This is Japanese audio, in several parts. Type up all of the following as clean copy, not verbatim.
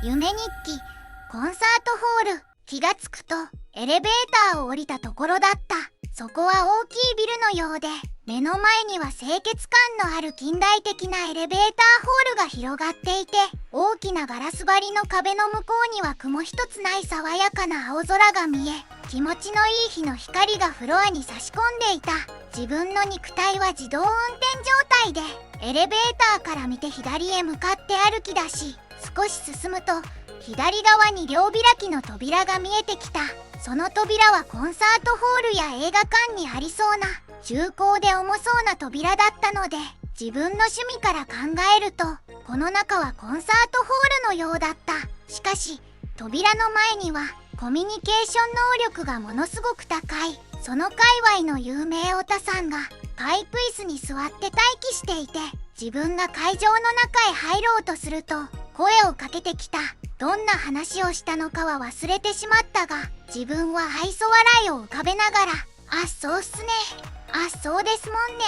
夢日記コンサートホール。気がつくとエレベーターを降りたところだった。そこは大きいビルのようで、目の前には清潔感のある近代的なエレベーターホールが広がっていて、大きなガラス張りの壁の向こうには雲一つない爽やかな青空が見え、気持ちのいい日の光がフロアに差し込んでいた。自分の肉体は自動運転状態で、エレベーターから見て左へ向かって歩き出し、少し進むと左側に両開きの扉が見えてきた。その扉はコンサートホールや映画館にありそうな重厚で重そうな扉だったので、自分の趣味から考えるとこの中はコンサートホールのようだった。しかし扉の前にはコミュニケーション能力がものすごく高いその界隈の有名オタさんがパイプ椅子に座って待機していて、自分が会場の中へ入ろうとすると声をかけてきた。どんな話をしたのかは忘れてしまったが、自分は愛想笑いを浮かべながら「あ、そうっすね。あ、そうですもんね」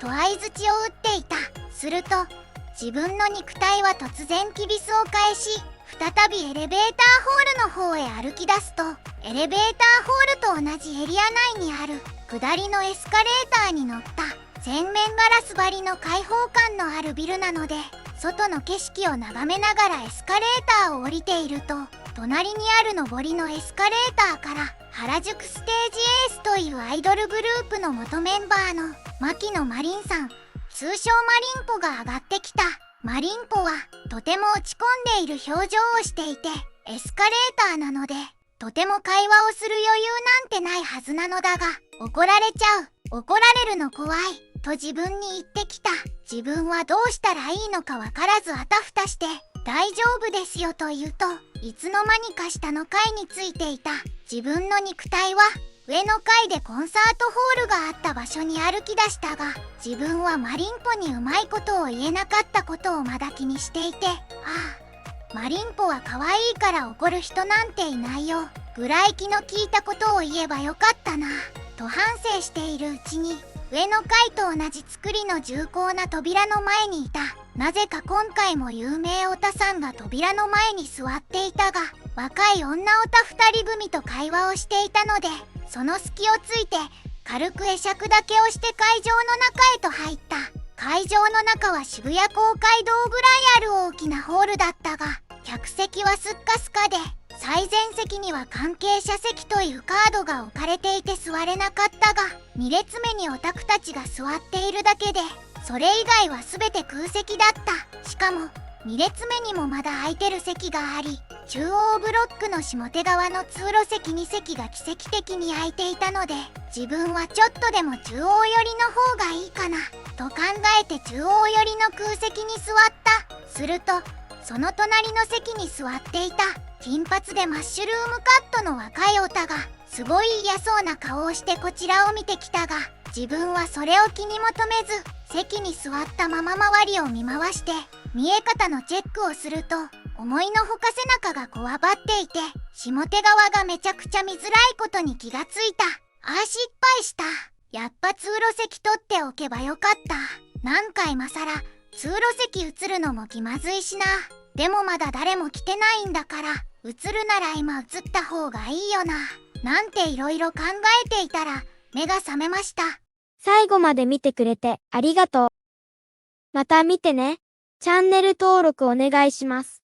と相づちを打っていた。すると自分の肉体は突然キビスを返し、再びエレベーターホールの方へ歩き出すと、エレベーターホールと同じエリア内にある下りのエスカレーターに乗った。全面ガラス張りの開放感のあるビルなので、外の景色を眺めながらエスカレーターを降りていると、隣にある上りのエスカレーターから原宿ステージエースというアイドルグループの元メンバーの牧野マリンさん、通称マリンポが上がってきた。マリンポはとても落ち込んでいる表情をしていて、エスカレーターなのでとても会話をする余裕なんてないはずなのだが、怒られちゃう、怒られるの怖いと自分に言ってきた。自分はどうしたらいいのかわからずあたふたして、大丈夫ですよと言うと、いつの間にか下の階についていた。自分の肉体は上の階でコンサートホールがあった場所に歩き出したが、自分はマリンポにうまいことを言えなかったことをまだ気にしていて、マリンポは可愛いから怒る人なんていないよぐらい気の利いたことを言えばよかったなと反省しているうちに、上の階と同じ作りの重厚な扉の前にいた。なぜか今回も有名オタさんが扉の前に座っていたが、若い女オタ2人組と会話をしていたので、その隙をついて軽く会釈だけをして会場の中へと入った。会場の中は渋谷公会堂ぐらいある大きなホールだったが、客席はスッカスカで、最前席には関係者席というカードが置かれていて座れなかったが、2列目にオタクたちが座っているだけで、それ以外は全て空席だった。しかも2列目にもまだ空いてる席があり、中央ブロックの下手側の通路席2席が奇跡的に空いていたので、自分はちょっとでも中央寄りの方がいいかなと考えて中央寄りの空席に座った。するとその隣の席に座っていた金髪でマッシュルームカットの若いオタがすごい嫌そうな顔をしてこちらを見てきたが、自分はそれを気に求めず席に座ったまま周りを見回して見え方のチェックをすると、思いのほか背中がこわばっていて、下手側がめちゃくちゃ見づらいことに気がついた。失敗した。やっぱ通路席取っておけばよかった。なんか今さら通路席移るのも気まずいしな。でもまだ誰も来てないんだから、移るなら今移った方がいいよな。なんていろいろ考えていたら目が覚めました。最後まで見てくれてありがとう。また見てね。チャンネル登録お願いします。